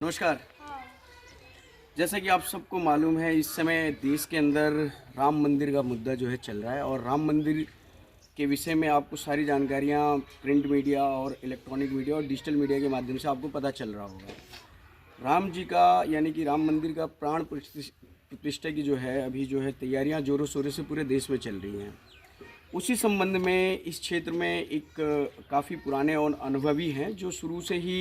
नमस्कार। जैसा कि आप सबको मालूम है, इस समय देश के अंदर राम मंदिर का मुद्दा जो है चल रहा है और राम मंदिर के विषय में आपको सारी जानकारियाँ प्रिंट मीडिया और इलेक्ट्रॉनिक मीडिया और डिजिटल मीडिया के माध्यम से आपको पता चल रहा होगा। राम जी का यानी कि राम मंदिर का प्राण प्रतिष्ठा की जो है अभी जो है तैयारियाँ ज़ोरों शोरों से पूरे देश में चल रही हैं। उसी संबंध में इस क्षेत्र में एक काफ़ी पुराने और अनुभवी हैं जो शुरू से ही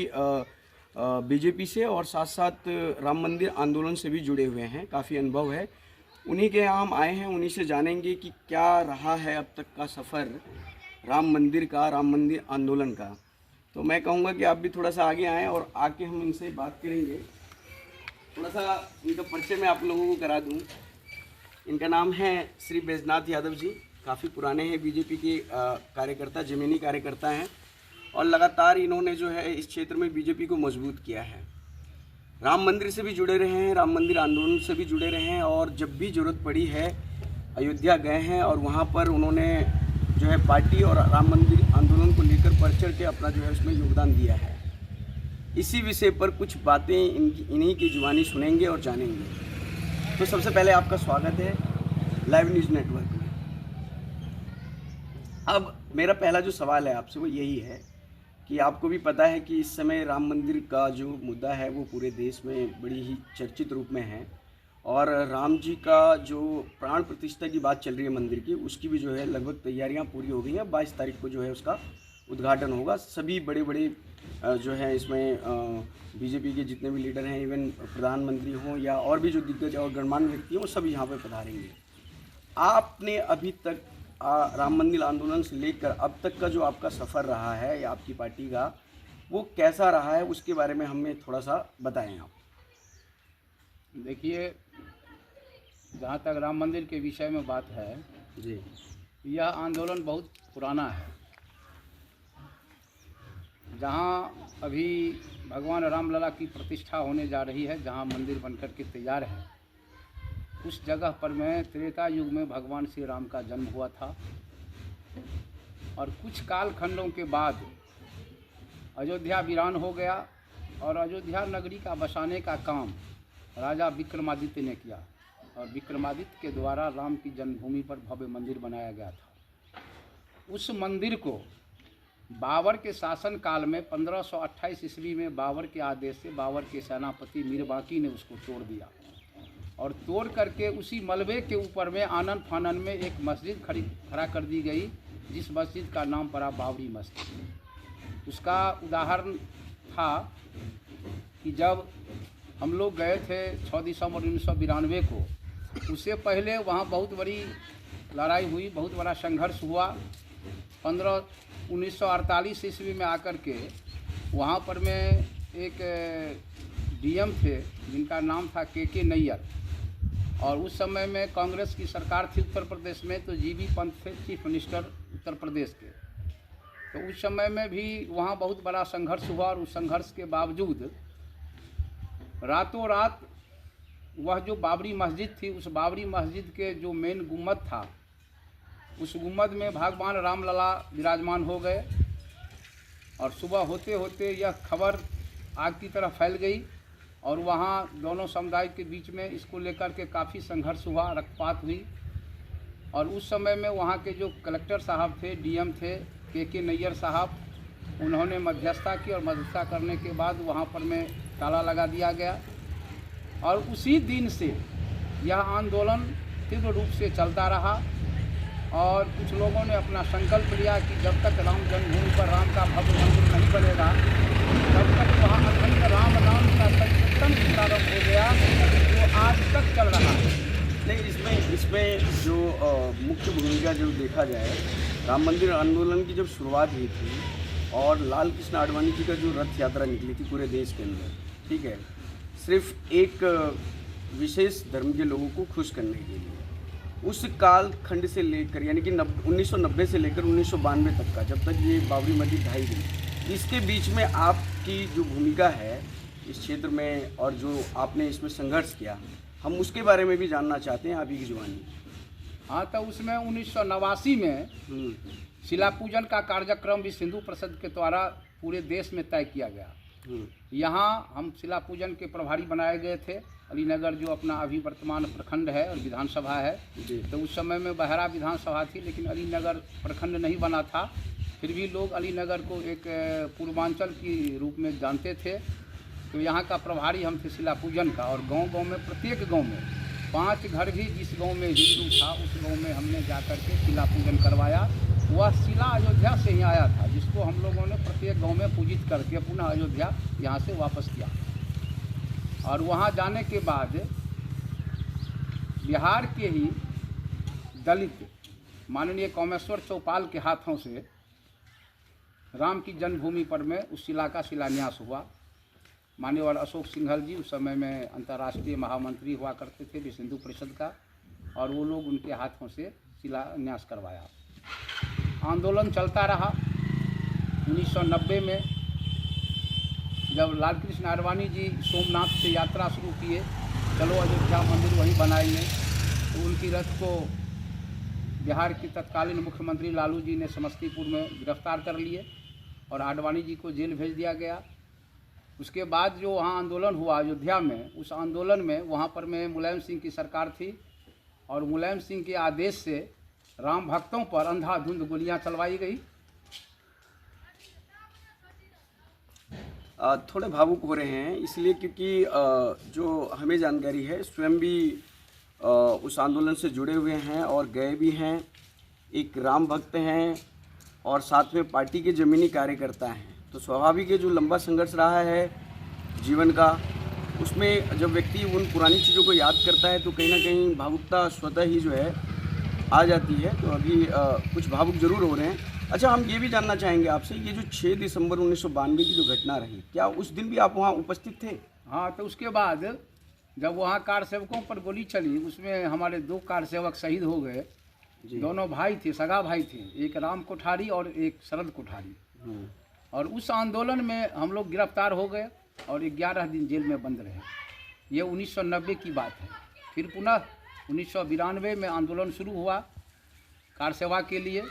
बीजेपी से और साथ साथ राम मंदिर आंदोलन से भी जुड़े हुए हैं, काफ़ी अनुभव है। उन्हीं के यहाँ हम आए हैं, उन्हीं से जानेंगे कि क्या रहा है अब तक का सफ़र राम मंदिर आंदोलन का। तो मैं कहूँगा कि आप भी थोड़ा सा आगे आएँ और आके हम इनसे बात करेंगे। थोड़ा सा इनका परिचय मैं आप लोगों को करा दूँ। इनका नाम है श्री बैजनाथ यादव जी, काफ़ी पुराने हैं बीजेपी के कार्यकर्ता, ज़मीनी कार्यकर्ता हैं और लगातार इन्होंने जो है इस क्षेत्र में बीजेपी को मजबूत किया है। राम मंदिर से भी जुड़े रहे हैं, राम मंदिर आंदोलन से भी जुड़े रहे हैं और जब भी ज़रूरत पड़ी है अयोध्या गए हैं और वहाँ पर उन्होंने जो है पार्टी और राम मंदिर आंदोलन को लेकर बढ़ चढ़ के अपना जो है उसमें योगदान दिया है। इसी विषय पर कुछ बातें इन्हीं की जुबानी सुनेंगे और जानेंगे। तो सबसे पहले आपका स्वागत है लाइव न्यूज़ नेटवर्क में। अब मेरा पहला जो सवाल है आपसे वो यही है कि आपको भी पता है कि इस समय राम मंदिर का जो मुद्दा है वो पूरे देश में बड़ी ही चर्चित रूप में है और राम जी का जो प्राण प्रतिष्ठा की बात चल रही है मंदिर की, उसकी भी जो है लगभग तैयारियां पूरी हो गई हैं। 22 तारीख को जो है उसका उद्घाटन होगा। सभी बड़े बड़े जो है इसमें बीजेपी के जितने भी लीडर हैं, इवन प्रधानमंत्री हों या और भी जो दिग्गज और गणमान्य व्यक्ति हों, वो सभी यहाँ पर पधारेंगे। आपने अभी तक राम मंदिर आंदोलन से लेकर अब तक का जो आपका सफ़र रहा है या आपकी पार्टी का, वो कैसा रहा है, उसके बारे में हमें थोड़ा सा बताएं आप। देखिए, जहाँ तक राम मंदिर के विषय में बात है जी, यह आंदोलन बहुत पुराना है। जहाँ अभी भगवान रामलला की प्रतिष्ठा होने जा रही है, जहाँ मंदिर बनकर के तैयार है, उस जगह पर में त्रेता युग में भगवान श्री राम का जन्म हुआ था और कुछ काल खंडों के बाद अयोध्या वीरान हो गया और अयोध्या नगरी का बसाने का काम राजा विक्रमादित्य ने किया और विक्रमादित्य के द्वारा राम की जन्मभूमि पर भव्य मंदिर बनाया गया था। उस मंदिर को बाबर के शासन काल में 1528 ईस्वी में बाबर के आदेश से बाबर के सेनापति मीर बांकी ने उसको तोड़ दिया और तोड़ करके उसी मलबे के ऊपर में आनन फानन में एक मस्जिद खड़ा कर दी गई, जिस मस्जिद का नाम पड़ा बाबरी मस्जिद। उसका उदाहरण था कि जब हम लोग गए थे 6 दिसंबर 1992 को, उससे पहले वहाँ बहुत बड़ी लड़ाई हुई, बहुत बड़ा संघर्ष हुआ। 1948 ईस्वी में आकर के वहाँ पर में एक डीएम थे जिनका नाम था के नैयर और उस समय में कांग्रेस की सरकार थी उत्तर प्रदेश में, तो जीबी पंत थे चीफ मिनिस्टर उत्तर प्रदेश के। तो उस समय में भी वहाँ बहुत बड़ा संघर्ष हुआ और उस संघर्ष के बावजूद रातों रात वह जो बाबरी मस्जिद थी, उस बाबरी मस्जिद के जो मेन गुम्बद था, उस गुम्बद में भगवान रामलला विराजमान हो गए और सुबह होते होते यह खबर आग की तरह फैल गई और वहाँ दोनों समुदाय के बीच में इसको लेकर के काफ़ी संघर्ष हुआ, रक्तपात हुई। और उस समय में वहाँ के जो कलेक्टर साहब थे, डीएम थे के नैयर साहब, उन्होंने मध्यस्थता की और मध्यस्थता करने के बाद वहाँ पर में ताला लगा दिया गया और उसी दिन से यह आंदोलन तीव्र रूप से चलता रहा और कुछ लोगों ने अपना संकल्प लिया कि जब तक राम जन्मभूमि पर राम का भव्य मंदिर नहीं बनेगा, तब तक वहाँ अखंड राम नाम का संकीर्तन प्रारंभ हो गया, जो आज तक चल रहा है। नहीं, इसमें जो मुख्य भूमिका जो देखा जाए, राम मंदिर आंदोलन की जब शुरुआत हुई थी और लाल कृष्ण आडवाणी जी का जो रथ यात्रा निकली थी पूरे देश के अंदर, ठीक है, सिर्फ एक विशेष धर्म के लोगों को खुश करने के लिए, उस काल खंड से लेकर यानी कि 1990 से लेकर 1992 तक का, जब तक ये बाबरी मस्जिद ढाई गई, इसके बीच में आपकी जो भूमिका है इस क्षेत्र में और जो आपने इसमें संघर्ष किया, हम उसके बारे में भी जानना चाहते हैं आप ही की जुबानी। हाँ, तो उसमें 1989 में शिला पूजन का कार्यक्रम भी सिंधु परिषद के द्वारा पूरे देश में तय किया गया यहाँ हम शिला पूजन के प्रभारी बनाए गए थे। अलीनगर जो अपना अभी वर्तमान प्रखंड है और विधानसभा है, तो उस समय में बहरा विधानसभा थी, लेकिन अलीनगर प्रखंड नहीं बना था। फिर भी लोग अलीनगर को एक पूर्वांचल की रूप में जानते थे। तो यहाँ का प्रभारी हम थे शिला पूजन का। और गांव-गांव में, प्रत्येक गांव में 5 घर भी जिस गांव में हिंदू था उस गांव में हमने जा कर के शिला पूजन करवाया। वह शिला अयोध्या से ही आया था, जिसको हम लोगों ने प्रत्येक गांव में पूजित करके पुनः अयोध्या यहाँ से वापस किया। और वहाँ जाने के बाद बिहार के ही दलित माननीय कामेश्वर चौपाल के हाथों से राम की जन्मभूमि पर में उस शिला का शिलान्यास हुआ। माननीय अशोक सिंघल जी उस समय में अंतर्राष्ट्रीय महामंत्री हुआ करते थे विश्व हिंदू परिषद का, और वो लोग उनके हाथों से शिलान्यास करवाया। आंदोलन चलता रहा। 1990 में जब लालकृष्ण आडवाणी जी सोमनाथ से यात्रा शुरू किए, चलो अयोध्या मंदिर वहीं बनाएंगे, तो उनकी रथ को बिहार के तत्कालीन मुख्यमंत्री लालू जी ने समस्तीपुर में गिरफ्तार कर लिए और आडवाणी जी को जेल भेज दिया गया। उसके बाद जो वहाँ आंदोलन हुआ अयोध्या में, उस आंदोलन में वहाँ पर में मुलायम सिंह की सरकार थी, और मुलायम सिंह के आदेश से राम भक्तों पर अंधाधुंध गोलियां चलवाई गई। थोड़े भावुक हो रहे हैं इसलिए क्योंकि जो हमें जानकारी है, स्वयं भी उस आंदोलन से जुड़े हुए हैं और गए भी हैं। एक राम भक्त हैं और साथ में पार्टी के ज़मीनी कार्यकर्ता हैं। तो स्वाभाविक है, जो लंबा संघर्ष रहा है जीवन का, उसमें जब व्यक्ति उन पुरानी चीज़ों को याद करता है तो कहीं ना कहीं भावुकता स्वतः ही जो है आ जाती है। तो अभी कुछ भावुक जरूर हो रहे हैं। अच्छा, हम ये भी जानना चाहेंगे आपसे, ये जो 6 दिसंबर 1992 की जो घटना रही, क्या उस दिन भी आप वहाँ उपस्थित थे? हाँ, तो उसके बाद जब वहाँ कार सेवकों पर गोली चली, उसमें हमारे 2 कार सेवक शहीद हो गए। दोनों भाई थे, सगा भाई थे, एक राम कोठारी और एक शरद कोठारी। और उस आंदोलन में हम लोग गिरफ्तार हो गए और 11 दिन जेल में बंद रहे। ये 1990 की बात है। फिर पुनः 1992 में आंदोलन शुरू हुआ कार सेवा के लिए।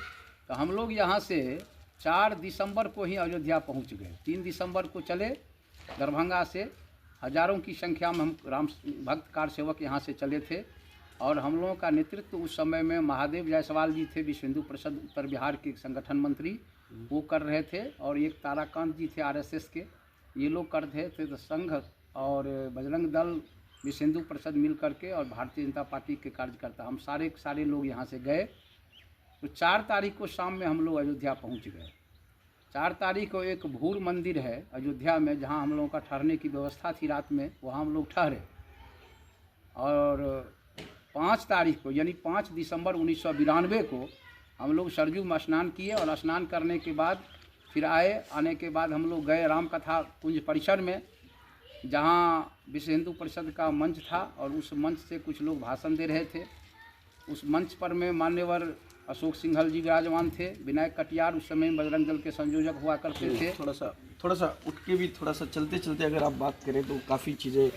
तो हम लोग यहाँ से 4 दिसंबर को ही अयोध्या पहुँच गए। 3 दिसंबर को चले दरभंगा से, हजारों की संख्या में हम राम भक्त कार सेवक यहाँ से चले थे। और हम लोगों का नेतृत्व उस समय में महादेव जायसवाल जी थे, विश्व हिंदू परिषद उत्तर बिहार के संगठन मंत्री, वो कर रहे थे। और एक ताराकांत जी थे आरएसएस के, ये लोग कर रहे थे। तो संघ और बजरंग दल, विश्व हिंदू परिषद मिल करके और भारतीय जनता पार्टी के कार्यकर्ता, हम सारे लोग यहाँ से गए। तो 4 तारीख को शाम में हम लोग अयोध्या पहुँच गए। 4 तारीख को एक भूर मंदिर है अयोध्या में, जहाँ हम लोगों का ठहरने की व्यवस्था थी रात में, वहाँ हम लोग ठहरे। और 5 तारीख को यानी 5 दिसंबर 1992 को हम लोग सरजू में स्नान किए। और स्नान करने के बाद फिर आने के बाद हम लोग गए राम कथा कुंज परिसर में, जहाँ विश्व हिंदू परिषद का मंच था। और उस मंच से कुछ लोग भाषण दे रहे थे। उस मंच पर में मान्यवर अशोक सिंघल जी विराजमान थे, विनायक कटियार उस समय बजरंग दल के संयोजक हुआ करते थे। थोड़ा सा उठ के भी थोड़ा सा चलते अगर आप बात करें तो काफ़ी चीज़ें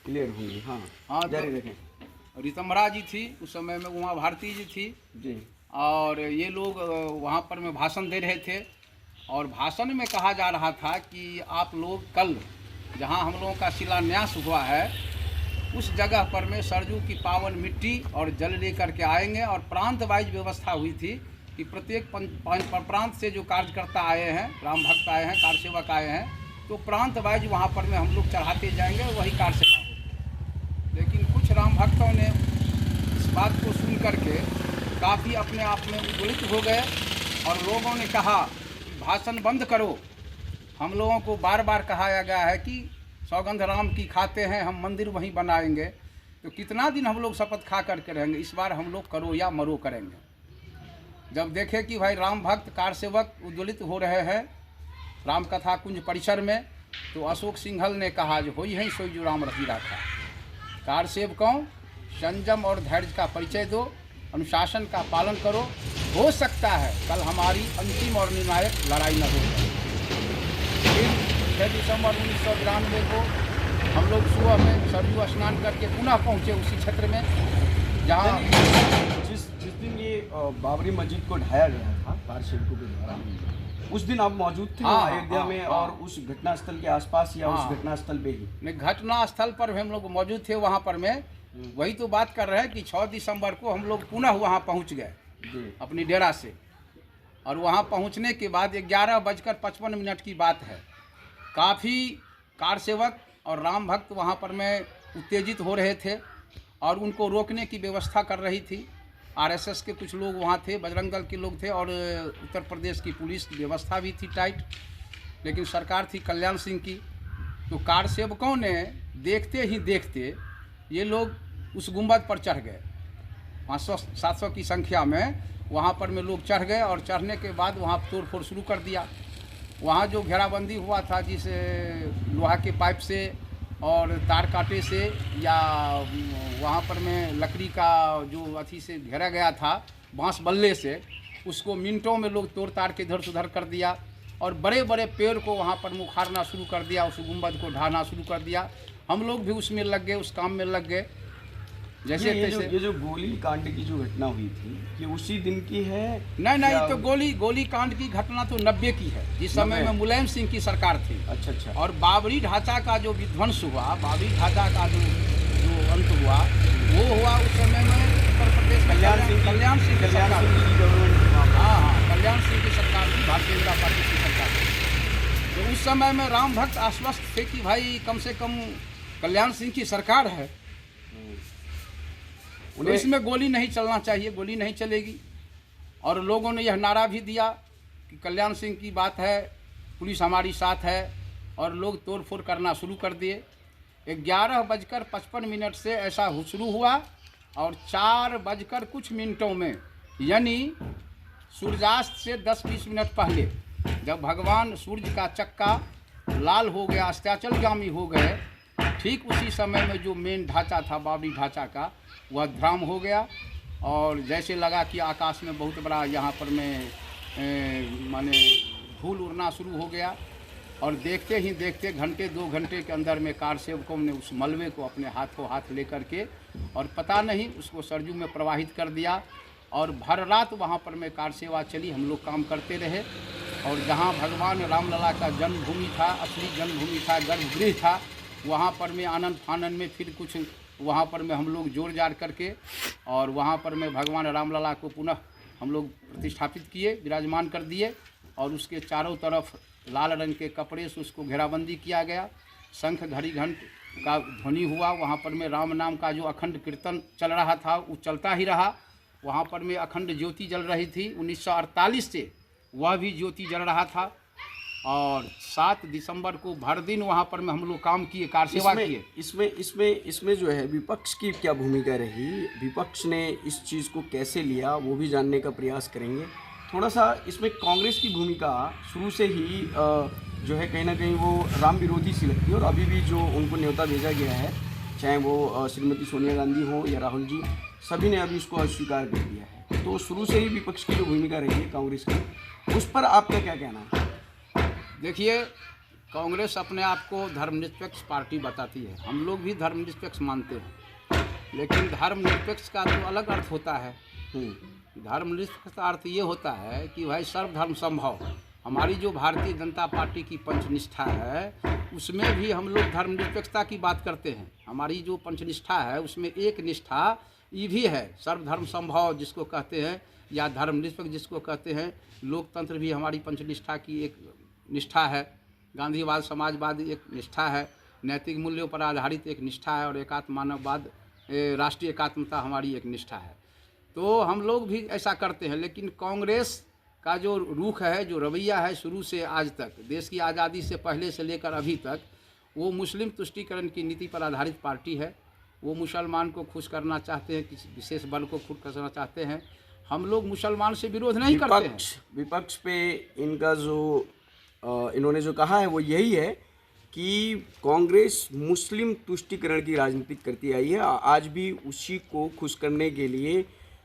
क्लियर होंगी। हाँ, जारी रखें। रीतमरा जी थी उस समय में, उमा भारती जी थी जी, और ये लोग वहाँ पर में भाषण दे रहे थे। और भाषण में कहा जा रहा था कि आप लोग कल जहाँ हम लोगों का शिलान्यास हुआ है उस जगह पर में सरजू की पावन मिट्टी और जल लेकर के आएंगे। और प्रांत वाइज व्यवस्था हुई थी कि प्रत्येक प्रांत से जो कार्यकर्ता आए हैं, राम भक्त आए हैं, कार सेवक आए हैं, तो प्रांत वाइज वहाँ पर में हम लोग चढ़ाते जाएंगे, वही कार सेवा होगी। लेकिन कुछ राम भक्तों ने इस बात को सुन करके काफ़ी अपने आप में उद्वेलित हो गए और लोगों ने कहा भाषण बंद करो। हम लोगों को बार बार कहा गया है कि सौगंध राम की खाते हैं, हम मंदिर वहीं बनाएंगे, तो कितना दिन हम लोग शपथ खा करके रहेंगे, इस बार हम लोग करो या मरो करेंगे। जब देखे कि भाई राम भक्त कार सेवक उद्वेलित हो रहे हैं राम कथा कुंज परिसर में, तो अशोक सिंघल ने कहा जो होई है सोई जो राम रही रखा। कार सेवकों, संयम और धैर्य का परिचय दो, अनुशासन का पालन करो, हो सकता है कल हमारी अंतिम और निर्णायक लड़ाई न हो। फिर 6 दिसंबर 1992 को हम लोग सुबह में सरजू स्नान करके पुनः पहुँचे उसी क्षेत्र में जहाँ जिस दिन ये बाबरी मस्जिद को ढाया गया था कार सेवकों के द्वारा, उस दिन आप मौजूद थे हाँ, अयोध्या हाँ, में हाँ। और उस घटनास्थल के आसपास या हाँ। उस घटनास्थल पे ही? नहीं, घटना स्थल पर भी हम लोग मौजूद थे वहाँ पर में। वही तो बात कर रहे हैं कि 6 दिसंबर को हम लोग पुनः वहाँ पहुँच गए जी। अपनी डेरा से। और वहाँ पहुँचने के बाद 11:55 की बात है। काफ़ी कार सेवक और राम भक्त वहाँ पर में उत्तेजित हो रहे थे और उनको रोकने की व्यवस्था कर रही थी। आरएसएस के कुछ लोग वहाँ थे, बजरंग दल के लोग थे और उत्तर प्रदेश की पुलिस की व्यवस्था भी थी टाइट। लेकिन सरकार थी कल्याण सिंह की। तो कार सेवकों ने देखते ही देखते ये लोग उस गुंबद पर चढ़ गए। 500-700 की संख्या में वहाँ पर में लोग चढ़ गए और चढ़ने के बाद वहाँ तोड़ फोड़ शुरू कर दिया। वहाँ जो घेराबंदी हुआ था, जिस लोहा के पाइप से और तार कांटे से या वहाँ पर में लकड़ी का जो अथी से घेरा गया था बांस बल्ले से, उसको मिनटों में लोग तोड़ ताड़ के इधर से उधर कर दिया और बड़े बड़े पेड़ को वहाँ पर मुखारना शुरू कर दिया, उस गुंबद को ढाना शुरू कर दिया। हम लोग भी उसमें लग गए, उस काम में लग गए जैसे तैसे। ये जो गोली कांड की जो घटना हुई थी, ये उसी दिन की है? नहीं, तो गोली कांड की घटना तो 90 की है, जिस समय में मुलायम सिंह की सरकार थी। अच्छा। और बाबरी ढांचा का जो विध्वंस हुआ, बाबरी ढांचा का जो अंत हुआ, वो हुआ उस समय में उत्तर प्रदेश कल्याण सिंह की सरकार। हाँ, कल्याण सिंह की सरकार थी, भारतीय जनता पार्टी की सरकार थी। तो उस समय में राम भक्त आश्वस्त थे कि भाई कम से कम कल्याण सिंह की सरकार है, तो इसमें गोली नहीं चलना चाहिए, गोली नहीं चलेगी। और लोगों ने यह नारा भी दिया कि कल्याण सिंह की बात है, पुलिस हमारी साथ है, और लोग तोड़ फोड़ करना शुरू कर दिए। 11:55 से ऐसा शुरू हुआ और 4 कुछ मिनटों में, यानी सूर्यास्त से 10-20 मिनट पहले, जब भगवान सूर्य का चक्का लाल हो गया, अस्ताचलगामी हो गए, ठीक उसी समय में जो मेन ढांचा था बाबरी ढांचा का, वह ध्राम हो गया और जैसे लगा कि आकाश में बहुत बड़ा यहाँ पर में माने धूल उड़ना शुरू हो गया। और देखते ही देखते घंटे 2 घंटे के अंदर में कार सेवकों ने उस मलबे को अपने हाथ लेकर के और पता नहीं उसको सरजू में प्रवाहित कर दिया। और भर रात वहाँ पर में कार सेवा चली, हम लोग काम करते रहे। और जहाँ भगवान रामलला का जन्मभूमि था, असली जन्मभूमि था, गर्भगृह था, वहाँ पर में आनंद फानन में फिर कुछ वहाँ पर में हम लोग जोड़ जाड़ करके और वहाँ पर में भगवान रामलला को पुनः हम लोग प्रतिष्ठापित किए, विराजमान कर दिए। और उसके चारों तरफ लाल रंग के कपड़े से उसको घेराबंदी किया गया। शंख घड़ी घंट का ध्वनि हुआ। वहाँ पर में राम नाम का जो अखंड कीर्तन चल रहा था वो चलता ही रहा। वहाँ पर में अखंड ज्योति जल रही थी। 1948 से वह भी ज्योति जल रहा था। और 7 दिसंबर को भर दिन वहाँ पर में हम लोग काम किए, कार सेवा किए। इसमें जो है विपक्ष की क्या भूमिका रही, विपक्ष ने इस चीज़ को कैसे लिया, वो भी जानने का प्रयास करेंगे। थोड़ा सा इसमें कांग्रेस की भूमिका शुरू से ही जो है कहीं ना कहीं वो राम विरोधी सी लगती है। और अभी भी जो उनको न्योता भेजा गया है, चाहे वो श्रीमती सोनिया गांधी हो या राहुल जी, सभी ने अभी उसको अस्वीकार कर दिया है। तो शुरू से ही विपक्ष की जो भूमिका रही है कांग्रेस की, उस पर आपका क्या कहना है? देखिए, कांग्रेस अपने आप को धर्मनिरपेक्ष पार्टी बताती है, हम लोग भी धर्मनिरपेक्ष मानते हैं, लेकिन धर्मनिरपेक्ष का तो अलग अर्थ होता है। धर्मनिरपेक्ष का अर्थ ये होता है कि भाई सर्वधर्म संभव। हमारी जो भारतीय जनता पार्टी की पंचनिष्ठा है, उसमें भी हम लोग धर्मनिरपेक्षता की बात करते हैं। हमारी जो पंचनिष्ठा है उसमें एक निष्ठा ये भी है, सर्वधर्म संभव जिसको कहते हैं, या धर्मनिरपेक्ष जिसको कहते हैं। लोकतंत्र भी हमारी पंचनिष्ठा की एक निष्ठा है। गांधीवाद समाजवाद एक निष्ठा है। नैतिक मूल्यों पर आधारित एक निष्ठा है। और एकात्म मानववाद, राष्ट्रीय एकात्मता हमारी एक निष्ठा है। तो हम लोग भी ऐसा करते हैं। लेकिन कांग्रेस का जो रुख है, जो रवैया है शुरू से आज तक, देश की आज़ादी से पहले से लेकर अभी तक, वो मुस्लिम तुष्टीकरण की नीति पर आधारित पार्टी है। वो मुसलमान को खुश करना चाहते हैं, किसी विशेष वर्ग को खुश करना चाहते हैं। हम लोग मुसलमान से विरोध नहीं करते हैं। विपक्ष पे इनका जो इन्होंने जो कहा है वो यही है कि कांग्रेस मुस्लिम तुष्टीकरण की राजनीति करती आई है। आज भी उसी को खुश करने के लिए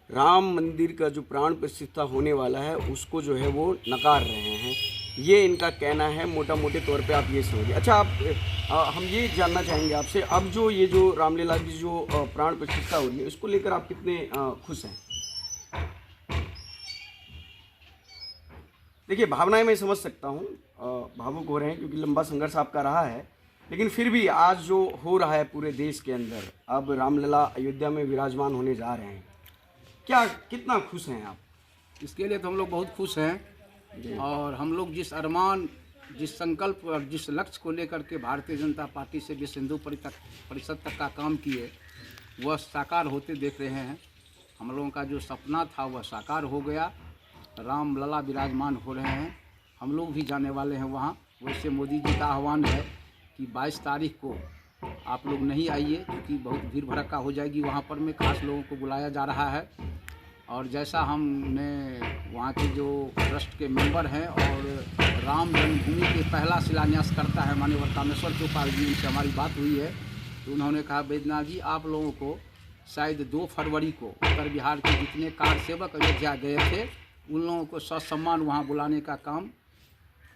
राम मंदिर का जो प्राण प्रतिष्ठा होने वाला है उसको जो है वो नकार रहे हैं। ये इनका कहना है, मोटा मोटे तौर पे आप ये समझिए। अच्छा, हम ये जानना चाहेंगे आपसे, अब जो ये जो रामलीला की जो प्राण प्रतिष्ठा हो रही है, इसको लेकर आप कितने खुश हैं? देखिए, भावनाएं मैं समझ सकता हूँ, भावुक हो रहे हैं क्योंकि लंबा संघर्ष आपका रहा है, लेकिन फिर भी आज जो हो रहा है पूरे देश के अंदर, अब रामलला अयोध्या में विराजमान होने जा रहे हैं, क्या कितना खुश हैं आप? इसके लिए तो हम लोग बहुत खुश हैं। और हम लोग जिस अरमान, जिस संकल्प और जिस लक्ष्य को लेकर के भारतीय जनता पार्टी से विश्व हिंदू परिषद तक का काम किए, वह साकार होते देख रहे हैं। हम लोगों का जो सपना था वह साकार हो गया। राम लला विराजमान हो रहे हैं, हम लोग भी जाने वाले हैं वहाँ। वैसे मोदी जी का आह्वान है कि 22 तारीख को आप लोग नहीं आइए, क्योंकि बहुत भीड़ भड़क्का हो जाएगी वहाँ पर में, खास लोगों को बुलाया जा रहा है। और जैसा हमने वहाँ के जो ट्रस्ट के मेंबर हैं और राम जन्मभूमि के पहला शिलान्यास करता है माननीय कामेश्वर चौपाल जी, उनसे हमारी बात हुई है, तो उन्होंने कहा बैद्यनाथ जी आप लोगों को शायद 2 फरवरी को उत्तर बिहार के जितने कार सेवक अयोध्या गए थे उन लोगों को ससम्मान वहाँ बुलाने का काम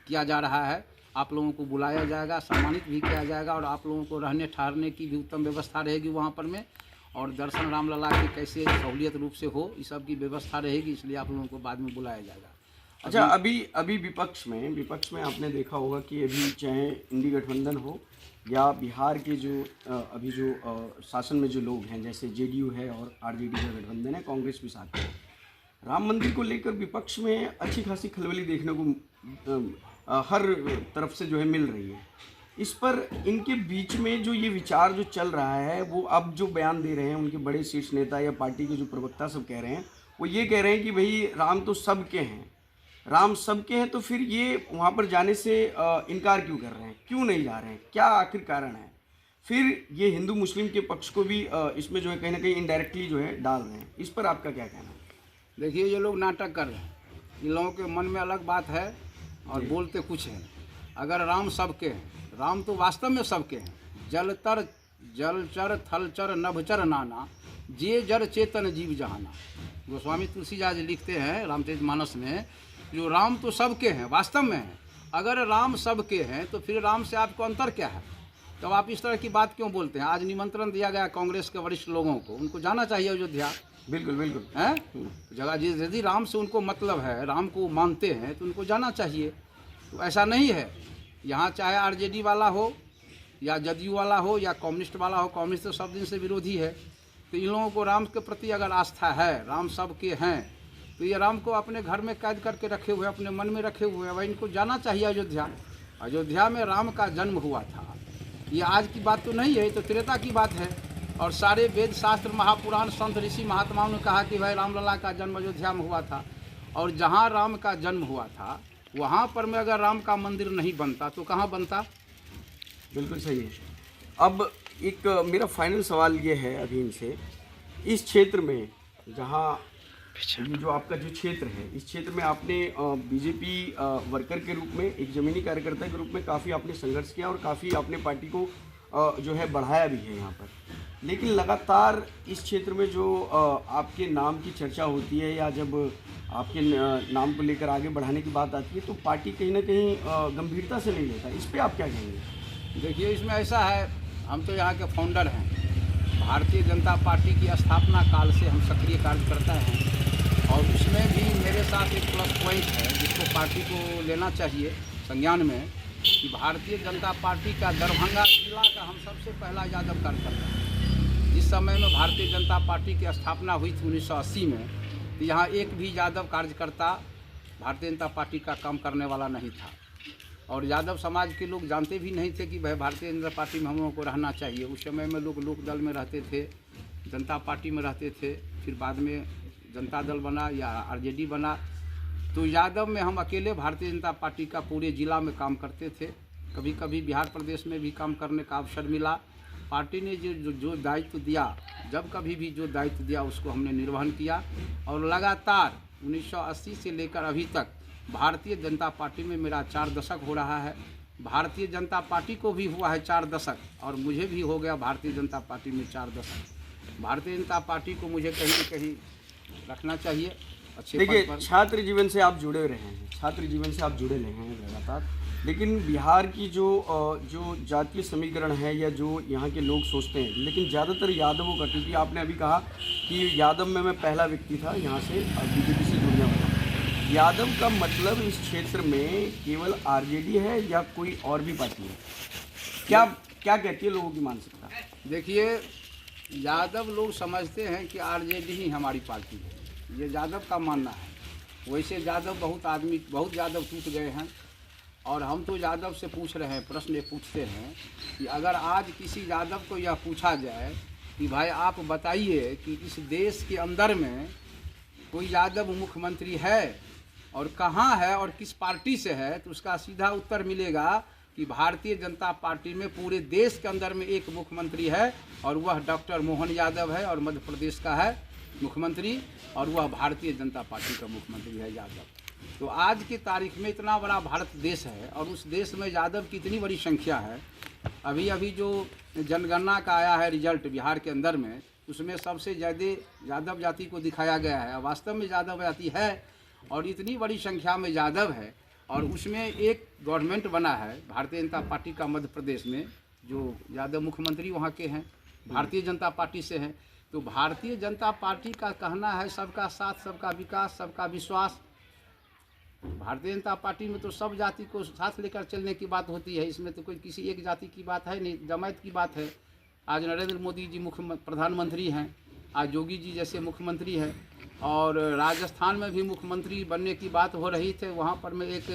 किया जा रहा है। आप लोगों को बुलाया जाएगा, सम्मानित भी किया जाएगा और आप लोगों को रहने ठहरने की भी उत्तम व्यवस्था रहेगी वहाँ पर में, और दर्शन रामलला की कैसे सहूलियत रूप से हो इस सब की व्यवस्था रहेगी, इसलिए आप लोगों को बाद में बुलाया जाएगा। अच्छा, अभी विपक्ष में आपने देखा होगा कि अभी चाहे इंडी गठबंधन हो या बिहार के जो अभी जो शासन में जो लोग हैं, जैसे जेडीयू है और आरजेडी का गठबंधन है, कांग्रेस भी साथ है, राम मंदिर को लेकर विपक्ष में अच्छी खासी खलबली देखने को हर तरफ से जो है मिल रही है। इस पर इनके बीच में जो ये विचार जो चल रहा है, वो अब जो बयान दे रहे हैं उनके बड़े शीर्ष नेता या पार्टी के जो प्रवक्ता सब कह रहे हैं, वो ये कह रहे हैं कि भाई राम तो सबके हैं, राम सबके हैं, तो फिर ये वहाँ पर जाने से इनकार क्यों कर रहे हैं, क्यों नहीं जा रहे हैं, क्या आखिर कारण है? फिर ये हिंदू मुस्लिम के पक्ष को भी इसमें जो है कहीं ना कहीं इनडायरेक्टली जो है डाल रहे हैं। इस पर आपका क्या कहना है? देखिए, ये लोग नाटक कर रहे हैं, इन लोगों के मन में अलग बात है और बोलते कुछ हैं। अगर राम सबके हैं, राम तो वास्तव में सबके हैं। जलचर थलचर नभचर नाना, जे जर चेतन जीव जहाना। गोस्वामी तुलसीदास जी लिखते हैं रामचरितमानस में, जो राम तो सबके हैं, वास्तव में हैं। अगर राम सबके हैं तो फिर राम से आपको अंतर क्या है? तो आप इस तरह की बात क्यों बोलते हैं? आज निमंत्रण दिया गया कांग्रेस के वरिष्ठ लोगों को, उनको जाना चाहिए अयोध्या। बिल्कुल बिल्कुल है जगह, यदि राम से उनको मतलब है, राम को मानते हैं, तो उनको जाना चाहिए। तो ऐसा नहीं है, यहाँ चाहे आरजेडी वाला हो या जदयू वाला हो या कम्युनिस्ट वाला हो, कम्युनिस्ट तो सब दिन से विरोधी है। तो इन लोगों को राम के प्रति अगर आस्था है, राम सबके हैं, तो ये राम को अपने घर में कैद करके रखे हुए, अपने मन में रखे हुए हैं। वही इनको जाना चाहिए अयोध्या। अयोध्या में राम का जन्म हुआ था, ये आज की बात तो नहीं है, ये तो त्रेता की बात है। और सारे वेद शास्त्र महापुराण संत ऋषि महात्माओं ने कहा कि भाई रामलला का जन्म अयोध्या में हुआ था। और जहाँ राम का जन्म हुआ था वहाँ पर में अगर राम का मंदिर नहीं बनता तो कहाँ बनता? बिल्कुल सही है। अब एक मेरा फाइनल सवाल ये है अभी इनसे, इस क्षेत्र में जहाँ ये जो आपका जो क्षेत्र है, इस क्षेत्र में आपने बीजेपी वर्कर के रूप में, एक ज़मीनी कार्यकर्ता के रूप में काफ़ी आपने संघर्ष किया और काफ़ी आपने पार्टी को जो है बढ़ाया भी है यहाँ पर। लेकिन लगातार इस क्षेत्र में जो आपके नाम की चर्चा होती है या जब आपके नाम को लेकर आगे बढ़ाने की बात आती है, तो पार्टी कहीं ना कहीं गंभीरता से नहीं लेता। इस पे आप क्या कहेंगे? देखिए, इसमें ऐसा है, हम तो यहाँ के फाउंडर हैं। भारतीय जनता पार्टी की स्थापना काल से हम सक्रिय कार्यकर्ता हैं और उसमें भी मेरे साथ एक प्लस पॉइंट है जिसको पार्टी को लेना चाहिए संज्ञान में, कि भारतीय जनता पार्टी का दरभंगा जिला का हम सबसे पहला यादव कार्यकर्ता है। जिस समय में भारतीय जनता पार्टी की स्थापना हुई थी 1980 में, तो यहाँ एक भी यादव कार्यकर्ता भारतीय जनता पार्टी का काम करने वाला नहीं था। और यादव समाज के लोग जानते भी नहीं थे कि भाई भारतीय जनता पार्टी में हम लोगों को रहना चाहिए। उस समय में लोग लोक दल में रहते थे, जनता पार्टी में रहते थे, फिर बाद में जनता दल बना या आरजेडी बना। तो यादव में हम अकेले भारतीय जनता पार्टी का पूरे ज़िला में काम करते थे। कभी कभी बिहार प्रदेश में भी काम करने का अवसर मिला। पार्टी ने जो दायित्व दिया, जब कभी भी जो दायित्व दिया उसको हमने निर्वहन किया। और लगातार 1980 से लेकर अभी तक भारतीय जनता पार्टी में मेरा 4 दशक हो रहा है। भारतीय जनता पार्टी को भी हुआ है 4 दशक और मुझे भी हो गया भारतीय जनता पार्टी में 4 दशक। भारतीय जनता पार्टी को मुझे कहीं न कहीं रखना चाहिए अच्छे देखिए, पद पर। छात्र जीवन से आप जुड़े रहे हैं, छात्र जीवन से आप जुड़े रहे हैं लगातार, लेकिन बिहार की जो जातीय समीकरण है या जो यहाँ के लोग सोचते हैं, लेकिन ज़्यादातर यादवों का, क्योंकि आपने अभी कहा कि यादव में मैं पहला व्यक्ति था यहाँ से बीजेपी से जुड़ने वाला, यादव का मतलब इस क्षेत्र में केवल आरजेडी है या कोई और भी पार्टी है? क्या क्या कहती है लोगों की मानसिकता? देखिए, यादव लोग समझते हैं कि आरजेडी ही हमारी पार्टी है, ये यादव का मानना है। वैसे यादव बहुत यादव टूट गए हैं, और हम तो यादव से पूछ रहे हैं, प्रश्न ये पूछते हैं कि अगर आज किसी यादव को यह पूछा जाए कि भाई आप बताइए कि इस देश के अंदर में कोई यादव मुख्यमंत्री है और कहाँ है और किस पार्टी से है, तो उसका सीधा उत्तर मिलेगा कि भारतीय जनता पार्टी में पूरे देश के अंदर में एक मुख्यमंत्री है, और वह डॉक्टर मोहन यादव है, और मध्य प्रदेश का है मुख्यमंत्री, और वह भारतीय जनता पार्टी का मुख्यमंत्री है यादव। तो आज की तारीख में इतना बड़ा भारत देश है, और उस देश में यादव की इतनी बड़ी संख्या है। अभी जो जनगणना का आया है रिजल्ट बिहार के अंदर में, उसमें सबसे ज़्यादा यादव जाति को दिखाया गया है। वास्तव में यादव जाति है, और इतनी बड़ी संख्या में यादव है, और उसमें एक गवर्नमेंट बना है भारतीय जनता पार्टी का मध्य प्रदेश में, जो यादव मुख्यमंत्री वहाँ के हैं, भारतीय जनता पार्टी से हैं। तो भारतीय जनता पार्टी का कहना है सबका साथ, सबका विकास, सबका विश्वास। भारतीय जनता पार्टी में तो सब जाति को साथ लेकर चलने की बात होती है, इसमें तो कोई किसी एक जाति की बात है नहीं, जमात की बात है। आज नरेंद्र मोदी जी प्रधानमंत्री हैं, आज योगी जी जैसे मुख्यमंत्री हैं, और राजस्थान में भी मुख्यमंत्री बनने की बात हो रही थी। वहाँ पर में एक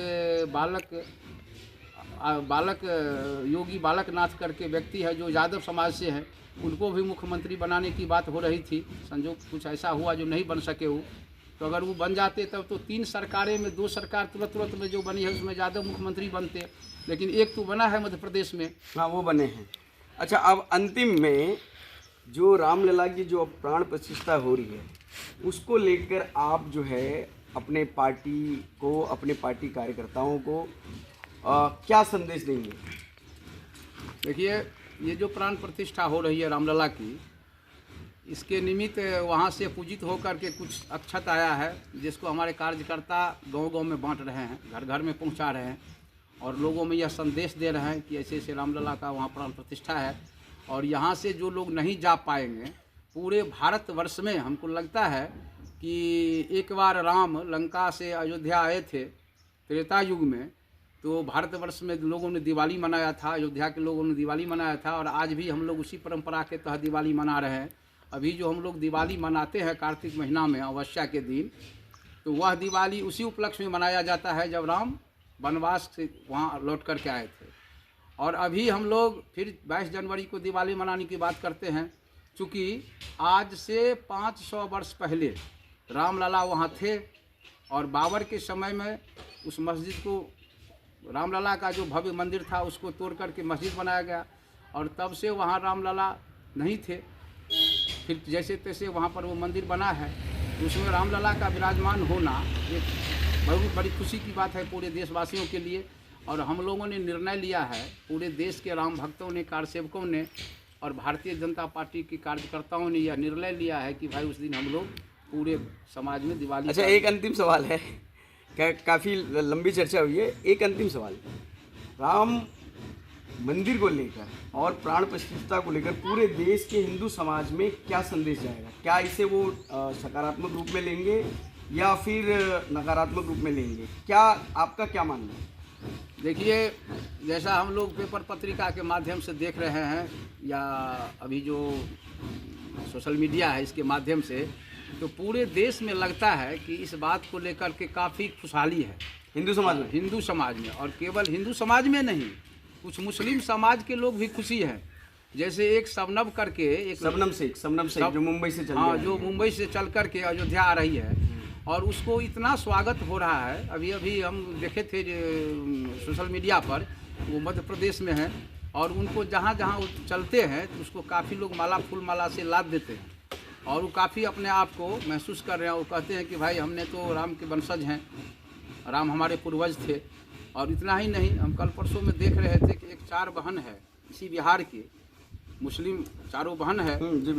योगी बालकनाथ करके व्यक्ति है जो यादव समाज से है, उनको भी मुख्यमंत्री बनाने की बात हो रही थी। संजोग कुछ ऐसा हुआ जो नहीं बन सके वो, तो अगर वो बन जाते तब तो 3 सरकारें में 2 सरकार तुरंत में जो बनी है उसमें यादव मुख्यमंत्री बनते, लेकिन एक तो बना है मध्य प्रदेश में। हाँ, वो बने हैं। अच्छा, अब अंतिम में जो रामलला की जो प्राण प्रतिष्ठा हो रही है, उसको लेकर आप जो है अपने पार्टी को, अपने पार्टी कार्यकर्ताओं को क्या संदेश देंगे? देखिए, ये जो प्राण प्रतिष्ठा हो रही है रामलला की, इसके निमित्त वहाँ से पूजित होकर के कुछ अक्षत आया है, जिसको हमारे कार्यकर्ता गांव-गांव में बांट रहे हैं, घर घर में पहुँचा रहे हैं, और लोगों में यह संदेश दे रहे हैं कि ऐसे ऐसे रामलला का वहाँ प्राण प्रतिष्ठा है। और यहाँ से जो लोग नहीं जा पाएंगे, पूरे भारतवर्ष में हमको लगता है कि एक बार राम लंका से अयोध्या आए थे त्रेता युग में, तो भारतवर्ष में लोगों ने दिवाली मनाया था, अयोध्या के लोगों ने दिवाली मनाया था, और आज भी हम लोग उसी परंपरा के तहत दिवाली मना रहे हैं। अभी जो हम लोग दिवाली मनाते हैं कार्तिक महीना में अमावस्या के दिन, तो वह दिवाली उसी उपलक्ष्य में मनाया जाता है जब राम वनवास से वहाँ लौट कर के आए थे। और अभी हम लोग फिर 22 जनवरी को दिवाली मनाने की बात करते हैं, चूँकि आज से 500 वर्ष पहले रामलला वहाँ थे, और बाबर के समय में उस मस्जिद को, रामलला का जो भव्य मंदिर था उसको तोड़ करके मस्जिद बनाया गया, और तब से वहाँ रामलला नहीं थे। फिर जैसे तैसे वहाँ पर वो मंदिर बना है, तो उसमें रामलला का विराजमान होना एक बहुत बड़ी खुशी की बात है पूरे देशवासियों के लिए। और हम लोगों ने निर्णय लिया है, पूरे देश के राम भक्तों ने, कार्यसेवकों ने और भारतीय जनता पार्टी के कार्यकर्ताओं ने यह निर्णय लिया है कि भाई उस दिन हम लोग पूरे समाज में दिवाली। अच्छा, एक अंतिम सवाल है, काफ़ी लंबी चर्चा हुई है, एक अंतिम सवाल, राम मंदिर को लेकर और प्राण प्रतिष्ठा को लेकर पूरे देश के हिंदू समाज में क्या संदेश जाएगा? क्या इसे वो सकारात्मक रूप में लेंगे या फिर नकारात्मक रूप में लेंगे? क्या आपका क्या मानना है? देखिए, जैसा हम लोग पेपर पत्रिका के माध्यम से देख रहे हैं, या अभी जो सोशल मीडिया है इसके माध्यम से, तो पूरे देश में लगता है कि इस बात को लेकर के काफ़ी खुशहाली है हिंदू समाज में, और केवल हिंदू समाज में नहीं, कुछ मुस्लिम समाज के लोग भी खुशी हैं। जैसे एक शबनम करके, एक शबनम शेख जो मुंबई से चल, हाँ, जो मुंबई से चल कर के अयोध्या आ रही है, और उसको इतना स्वागत हो रहा है। अभी हम देखे थे सोशल मीडिया पर, वो मध्य प्रदेश में है, और उनको जहाँ जहाँ वो चलते हैं तो उसको काफ़ी लोग फूल माला से लाद देते हैं, और वो काफ़ी अपने आप को महसूस कर रहे हैं। वो कहते हैं कि भाई हमने तो राम के वंशज हैं, राम हमारे पूर्वज थे। और इतना ही नहीं, हम कल परसों में देख रहे थे कि एक 4 बहन है इसी बिहार के, मुस्लिम चारों बहन है,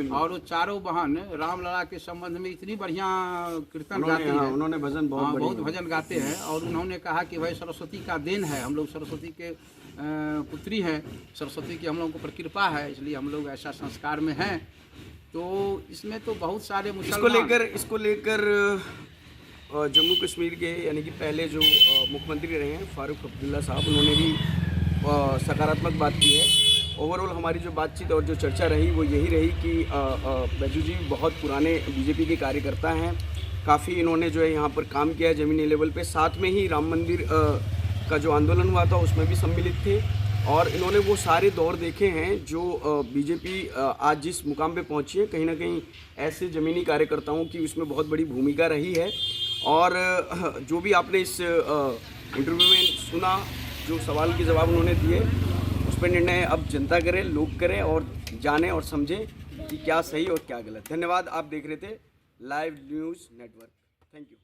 और वो चारों बहन रामलला के संबंध में इतनी बढ़िया कीर्तन गाती हैं, उन्होंने भजन बहुत भजन गाते हैं। और उन्होंने कहा कि भाई सरस्वती का देन है, हम लोग सरस्वती के पुत्री हैं, सरस्वती की हम लोगों पर कृपा है, इसलिए हम लोग ऐसा संस्कार में हैं। तो इसमें तो बहुत सारे मुसलमान इसको लेकर जम्मू कश्मीर के यानी कि पहले जो मुख्यमंत्री रहे हैं फारूक अब्दुल्ला साहब, उन्होंने भी सकारात्मक बात की है। ओवरऑल हमारी जो बातचीत और जो चर्चा रही वो यही रही कि बैजू जी बहुत पुराने बीजेपी के कार्यकर्ता हैं, काफ़ी इन्होंने जो है यहाँ पर काम किया है ज़मीनी लेवल पे। साथ में ही राम मंदिर का जो आंदोलन हुआ था उसमें भी सम्मिलित थे और इन्होंने वो सारे दौर देखे हैं जो बीजेपी आज जिस मुकाम पे पहुंची है। कहीं ना कहीं ऐसे ज़मीनी कार्यकर्ताओं की उसमें बहुत बड़ी भूमिका रही है। और जो भी आपने इस इंटरव्यू में सुना, जो सवाल के जवाब उन्होंने दिए, उस पर निर्णय अब जनता करे, लोग करें और जाने और समझें कि क्या सही और क्या गलत। धन्यवाद। आप देख रहे थे live news network. Thank you.